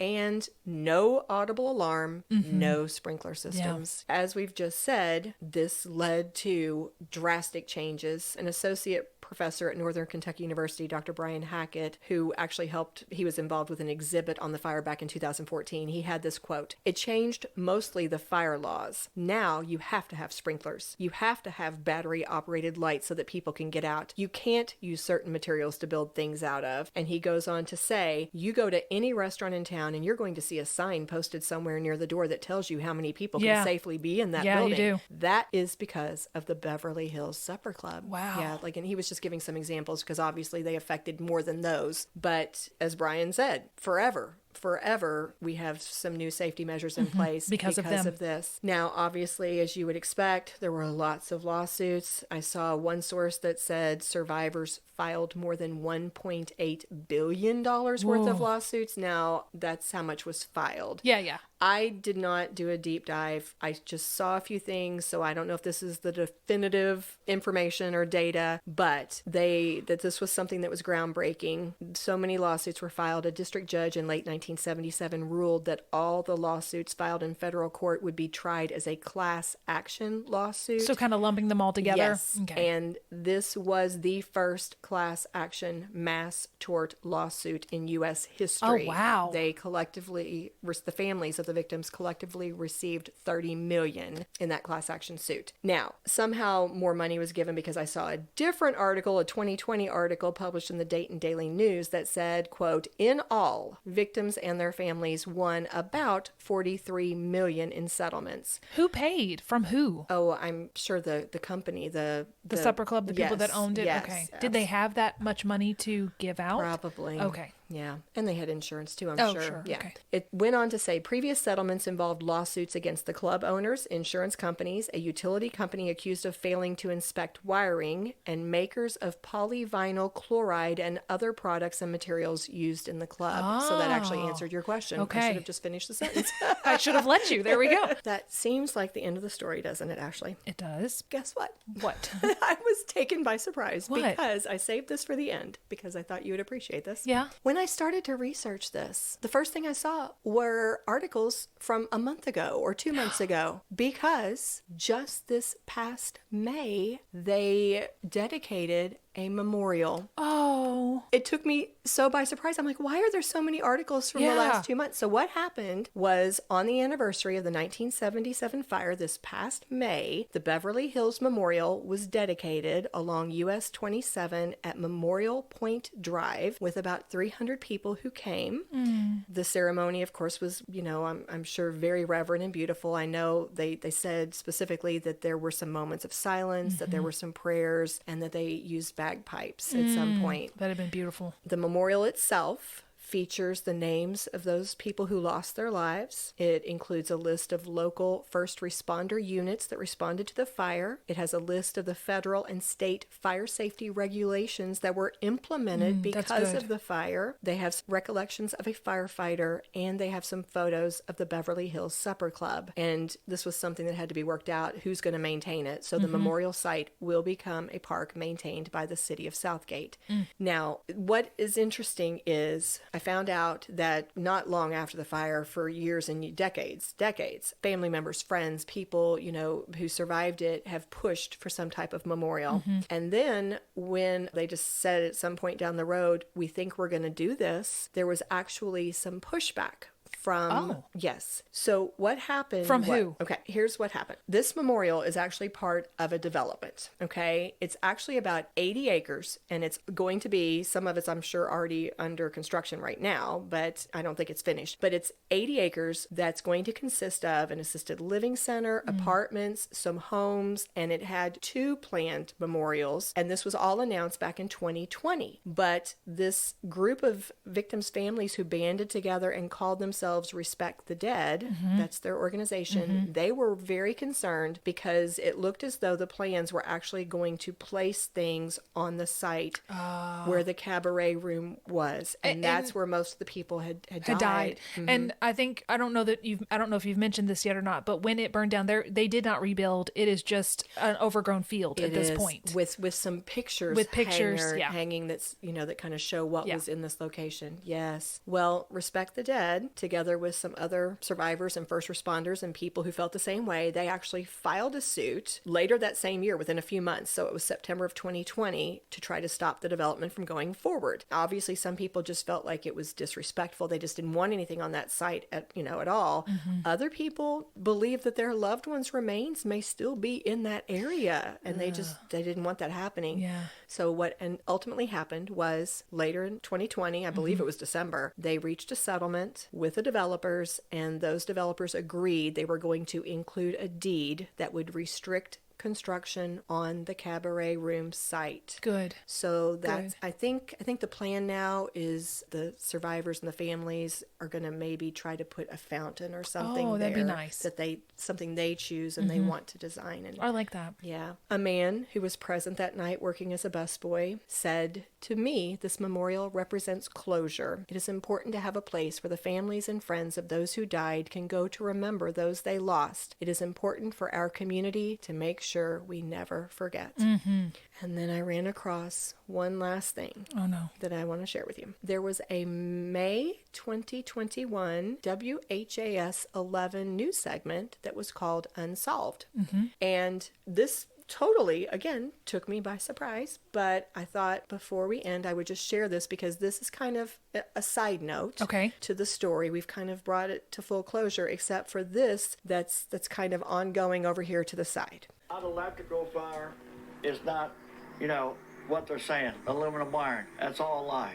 And no audible alarm, no sprinkler systems. As we've just said, this led to drastic changes. An associate professor at Northern Kentucky University, Dr. Brian Hackett, who actually he was involved with an exhibit on the fire back in 2014. He had this quote, "It changed mostly the fire laws. Now you have to have sprinklers. You have to have battery operated lights so that people can get out. You can't use certain materials to build things out of." And he goes on to say, you go to any restaurant in town and you're going to see a sign posted somewhere near the door that tells you how many people can safely be in that building. You do. That is because of the Beverly Hills Supper Club. Wow. Yeah, and he was just giving some examples because obviously they affected more than those. But as Brian said, forever we have some new safety measures in place because of this. Now, obviously, as you would expect, there were lots of lawsuits. I saw one source that said survivors filed more than $1.8 billion worth of lawsuits. Now, that's how much was filed. Yeah. I did not do a deep dive. I just saw a few things, so I don't know if this is the definitive information or data, but that this was something that was groundbreaking. So many lawsuits were filed. A district judge in late 1977 ruled that all the lawsuits filed in federal court would be tried as a class action lawsuit. So kind of lumping them all together? Yes. Okay. And this was the first class action mass tort lawsuit in U.S. history. Oh, wow. They collectively, the families of the victims collectively received $30 million in that class action suit. Now, somehow more money was given because I saw a different article, a 2020 article published in the Dayton Daily News that said, quote, in all, victims and their families won about $43 million in settlements. Who paid? From who? Oh, I'm sure the company, the Supper Club, the people that owned it? Yes, okay. Did they have that much money to give out? Probably. Okay. Yeah. And they had insurance too, I'm Oh, sure. sure. Yeah. Okay. It went on to say previous settlements involved lawsuits against the club owners, insurance companies, a utility company accused of failing to inspect wiring, and makers of polyvinyl chloride and other products and materials used in the club. So that actually answered your question. Okay. I should have just finished the sentence. I should have let you. There we go. That seems like the end of the story, doesn't it, Ashley? It does. Guess what? What? I was taken by surprise What? because I saved this for the end because I thought you would appreciate this. Yeah. When I started to research this, the first thing I saw were articles from a month ago or 2 months ago because just this past May, they dedicated a memorial. Oh. It took me so by surprise. I'm like, why are there so many articles from the last 2 months? So what happened was on the anniversary of the 1977 fire this past May, the Beverly Hills Memorial was dedicated along US 27 at Memorial Point Drive with about 300 people who came. The ceremony, of course, was, I'm sure very reverent and beautiful. I know they said specifically that there were some moments of silence, that there were some prayers, and that they used bagpipes at some point. That'd have been beautiful. The memorial itself features the names of those people who lost their lives. It includes a list of local first responder units that responded to the fire. It has a list of the federal and state fire safety regulations that were implemented because of the fire. They have recollections of a firefighter, and they have some photos of the Beverly Hills Supper Club. And this was something that had to be worked out, who's going to maintain it. So the memorial site will become a park maintained by the city of Southgate. Now, what is interesting is I found out that not long after the fire, for years and decades, family members, friends, people, who survived it have pushed for some type of memorial. And then when they just said at some point down the road, we think we're going to do this, there was actually some pushback from, yes. So what happened? From who? Okay, here's what happened. This memorial is actually part of a development, okay? It's actually about 80 acres, and it's going to be, some of it's I'm sure already under construction right now, but I don't think it's finished. But it's 80 acres that's going to consist of an assisted living center, apartments, some homes, and it had 2 planned memorials, and this was all announced back in 2020. But this group of victims' families who banded together and called themselves Respect the Dead, that's their organization, they were very concerned because it looked as though the plans were actually going to place things on the site where the cabaret room was, and that's where most of the people had died. And I don't know if you've mentioned this yet or not, but when it burned down there, they did not rebuild. It is just an overgrown field at this point with some pictures hanging that's that kind of show what was in this location. Yes. Well, Respect the Dead, together with some other survivors and first responders and people who felt the same way, they actually filed a suit later that same year, within a few months. So it was September of 2020, to try to stop the development from going forward. Obviously, some people just felt like it was disrespectful. They just didn't want anything on that site at all. Other people believe that their loved ones' remains may still be in that area, and they didn't want that happening. Yeah. So what ultimately happened was later in 2020, I believe it was December, they reached a settlement with the developers, and those developers agreed they were going to include a deed that would restrict construction on the cabaret room site. Good. So that's I think the plan now is the survivors and the families are going to maybe try to put a fountain or something that'd be there nice. something they choose and they want to design. And I like that. yeah. A man who was present that night working as a busboy said, "To me, this memorial represents closure. It is important to have a place where the families and friends of those who died can go to remember those they lost. It is important for our community to make sure we never forget." And then I ran across one last thing that I want to share with you. There was a May 2021 WHAS 11 news segment that was called Unsolved. And this totally, again, took me by surprise, but I thought before we end, I would just share this because this is kind of a side note to the story. We've kind of brought it to full closure, except for this that's kind of ongoing over here to the side. An electrical fire is not, what they're saying, aluminum wiring. That's all a lie.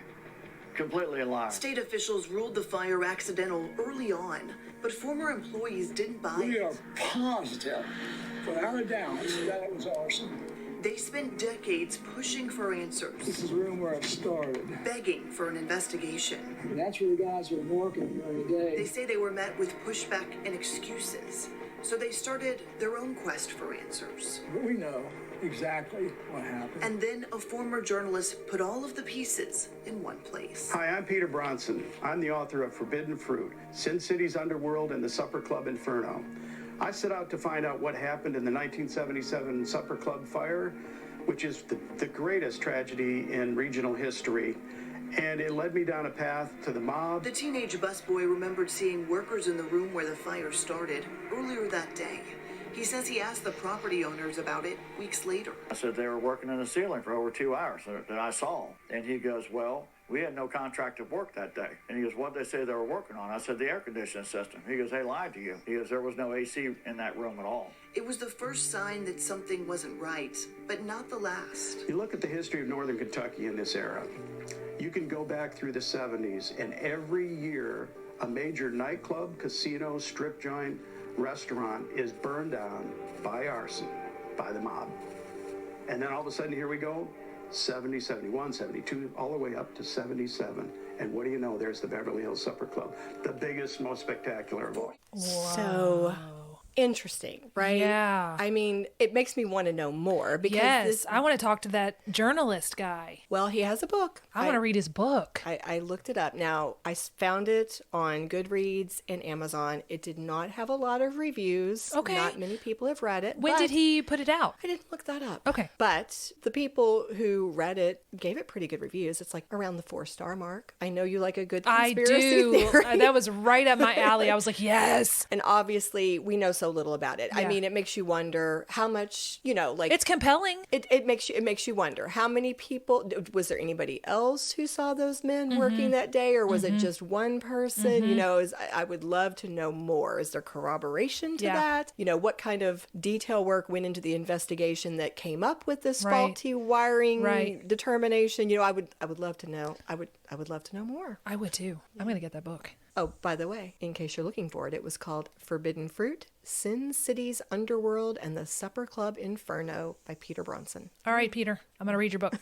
Completely a lie. State officials ruled the fire accidental early on, but former employees didn't buy We it. are positive, without a doubt, that it was arson. They spent decades pushing for answers. This is the room where it started. Begging for an investigation. And that's where the guys were working during the day. They say they were met with pushback and excuses. So they started their own quest for answers. But we know exactly what happened. And then a former journalist put all of the pieces in one place. Hi, I'm Peter Bronson. I'm the author of Forbidden Fruit, Sin City's Underworld and the Supper Club Inferno. I set out to find out what happened in the 1977 Supper Club fire, which is the greatest tragedy in regional history. And it led me down a path to the mob. The teenage busboy remembered seeing workers in the room where the fire started earlier that day. He says he asked the property owners about it weeks later. I said they were working in the ceiling for over 2 hours that I saw. And he goes, well, we had no contracted work that day. And he goes, what'd they say they were working on? I said, the air conditioning system. He goes, they lied to you. He goes, there was no AC in that room at all. It was the first sign that something wasn't right, but not the last. You look at the history of Northern Kentucky in this era. You can go back through the 70s, and every year, a major nightclub, casino, strip joint, restaurant is burned down by arson, by the mob. And then all of a sudden, here we go, 70, 71, 72, all the way up to 77. And what do you know? There's the Beverly Hills Supper Club, the biggest, most spectacular of all. Wow. So interesting, right? Yeah. I mean, it makes me want to know more because I want to talk to that journalist guy. Well, he has a book. I want to read his book. I looked it up. Now, I found it on Goodreads and Amazon. It did not have a lot of reviews. Okay. Not many people have read it. When did he put it out? I didn't look that up. Okay. But the people who read it gave it pretty good reviews. It's like around the 4-star mark. I know you like a good conspiracy theory. That was right up my alley. I was like, yes. And obviously, we know so little about it. Yeah. I mean, it makes you wonder how much, like it's compelling. It makes you wonder how many people, was there anybody else who saw those men working that day, or was it just one person? I would love to know more. Is there corroboration to that? What kind of detail work went into the investigation that came up with this faulty wiring determination? I would love to know. I would love to know more. I would too. I'm going to get that book. Oh, by the way, in case you're looking for it, it was called Forbidden Fruit, Sin City's Underworld and the Supper Club Inferno by Peter Bronson. All right, Peter, I'm going to read your book.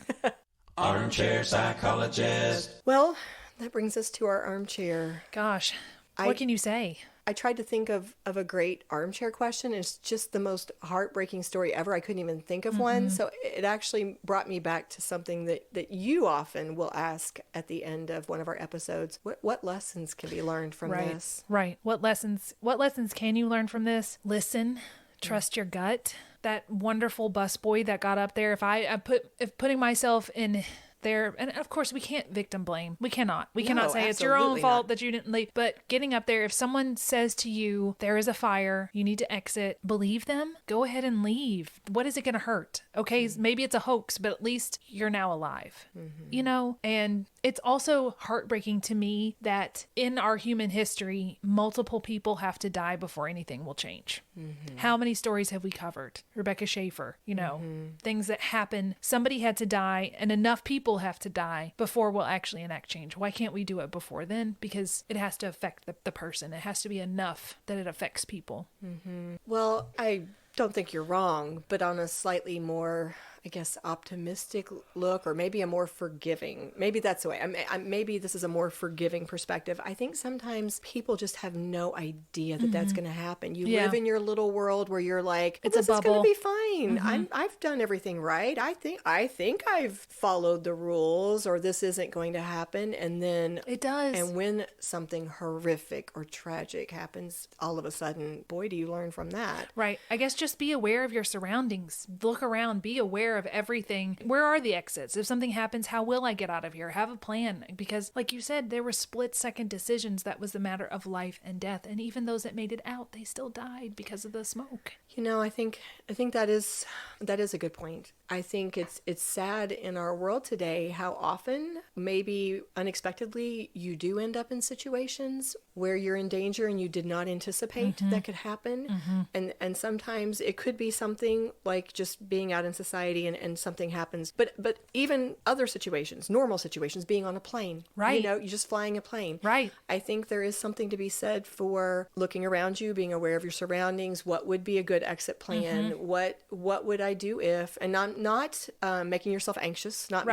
Armchair psychologist. Well, that brings us to our armchair. Gosh, what can you say? I tried to think of a great armchair question. It's just the most heartbreaking story ever. I couldn't even think of one. So it actually brought me back to something that you often will ask at the end of one of our episodes. What lessons can be learned from this? Right. What lessons can you learn from this? Listen, trust your gut. That wonderful busboy that got up there. If putting myself in there, and of course we can't victim blame. We cannot say it's your own fault that you didn't leave. But getting up there, if someone says to you, there is a fire, you need to exit, believe them, go ahead and leave. What is it going to hurt? Okay, maybe it's a hoax, but at least you're now alive, and it's also heartbreaking to me that in our human history, multiple people have to die before anything will change. How many stories have we covered? Rebecca Schaefer, things that happen. Somebody had to die, and enough people have to die before we'll actually enact change. Why can't we do it before then? Because it has to affect the person. It has to be enough that it affects people. Well, I don't think you're wrong, but on a slightly more, I guess, optimistic look, or maybe a more forgiving, maybe that's the way, maybe this is a more forgiving perspective. I think sometimes people just have no idea that that's going to happen. You live in your little world where you're like, it's a bubble. It's going to be fine. I've done everything right. I think I've followed the rules, or this isn't going to happen. And then it does. And when something horrific or tragic happens, all of a sudden, boy, do you learn from that. Right. I guess just be aware of your surroundings. Look around. Be aware of everything. Where are the exits? If something happens, how will I get out of here? Have a plan. Because like you said, there were split-second decisions that was a matter of life and death. And even those that made it out, they still died because of the smoke. I think that is a good point. I think it's sad in our world today how often, maybe unexpectedly, you do end up in situations where you're in danger and you did not anticipate that could happen. And sometimes it could be something like just being out in society party and something happens. But even other situations, normal situations, being on a plane. Right. You're just flying a plane. Right. I think there is something to be said for looking around you, being aware of your surroundings. What would be a good exit plan? What would I do if? And not making yourself anxious, not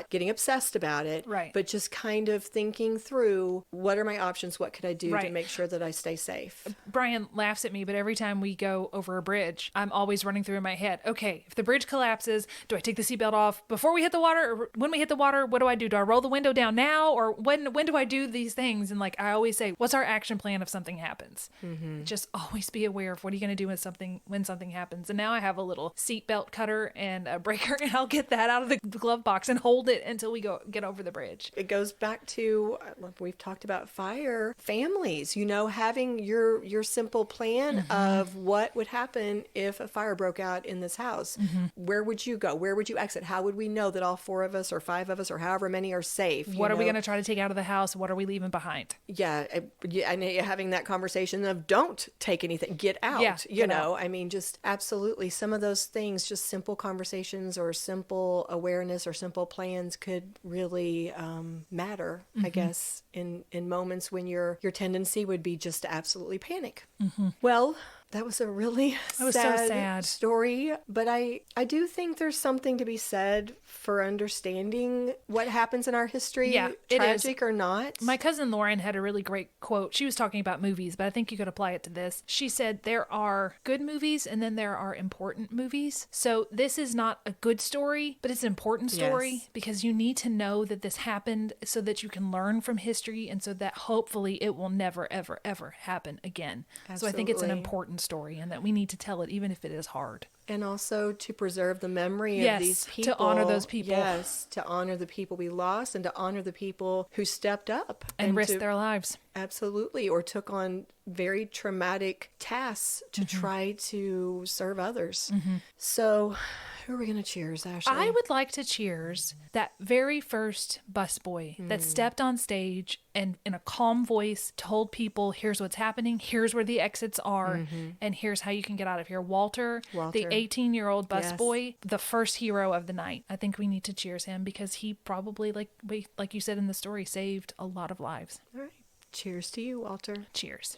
getting obsessed about it, but just kind of thinking through, what are my options? What could I do to make sure that I stay safe? Brian laughs at me, but every time we go over a bridge, I'm always running through in my head, okay, if the bridge collapses, do I take the seatbelt off before we hit the water? Or when we hit the water, what do I do? Do I roll the window down now? Or when do I do these things? And like I always say, what's our action plan if something happens? Just always be aware of what are you going to do when something happens. And now I have a little seatbelt cutter and a breaker, and I'll get that out of the glove box and hold it until we get over the bridge. It goes back to, we've talked about fire, families, having your simple plan of what would happen if a fire broke out in this house. Where would you go? Where would you exit? How would we know that all 4 of us or 5 of us or however many are safe? What are we going to try to take out of the house? What are we leaving behind? Yeah. And having that conversation of don't take anything, get out, I mean, just absolutely some of those things, just simple conversations or simple awareness or simple plans could really matter, I guess, in moments when your tendency would be just to absolutely panic. Well, that was a really sad story, but I do think there's something to be said for understanding what happens in our history, tragic or not. My cousin Lauren had a really great quote. She was talking about movies, but I think you could apply it to this. She said there are good movies and then there are important movies. So this is not a good story, but it's an important story because you need to know that this happened so that you can learn from history and so that hopefully it will never, ever, ever happen again. Absolutely. So I think it's an important story and that we need to tell it even if it is hard. And also to preserve the memory of these people. To honor those people. Yes, to honor the people we lost and to honor the people who stepped up. And risked their lives. Absolutely. Or took on very traumatic tasks to try to serve others. So who are we going to cheers, Ashley? I would like to cheers that very first busboy that stepped on stage and in a calm voice told people, here's what's happening, here's where the exits are, and here's how you can get out of here. Walter. The 18-year-old busboy, the first hero of the night. I think we need to cheers him because he probably, like you said in the story, saved a lot of lives. All right. Cheers to you, Walter. Cheers.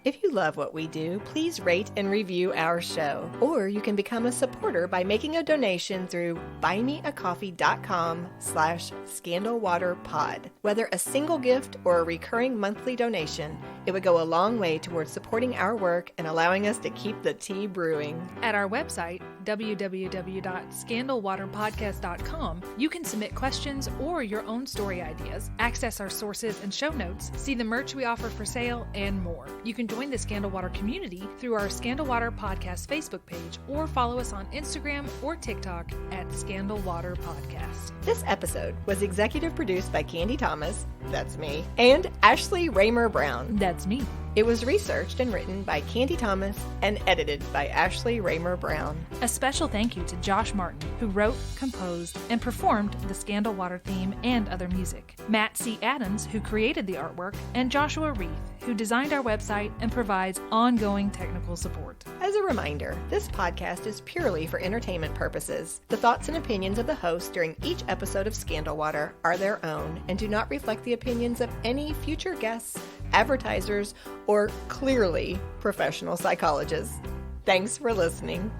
If you love what we do, please rate and review our show. Or you can become a supporter by making a donation through buymeacoffee.com/scandalwaterpod. Whether a single gift or a recurring monthly donation, it would go a long way towards supporting our work and allowing us to keep the tea brewing. At our website, www.scandalwaterpodcast.com, you can submit questions or your own story ideas, access our sources and show notes, see the merch we offer for sale, and more. You can join the Scandal Water community through our Scandal Water Podcast Facebook page or follow us on Instagram or TikTok at Scandal Water Podcast. This episode was executive produced by Candy Thomas, that's me, and Ashley Raymer Brown, that's me. It was researched and written by Candy Thomas and edited by Ashley Raymer Brown. A special thank you to Josh Martin, who wrote, composed, and performed the Scandal Water theme and other music. Matt C. Adams, who created the artwork, and Joshua Reith, who designed our website and provides ongoing technical support. As a reminder, this podcast is purely for entertainment purposes. The thoughts and opinions of the host during each episode of Scandal Water are their own and do not reflect the opinions of any future guests, advertisers, or clearly professional psychologists. Thanks for listening.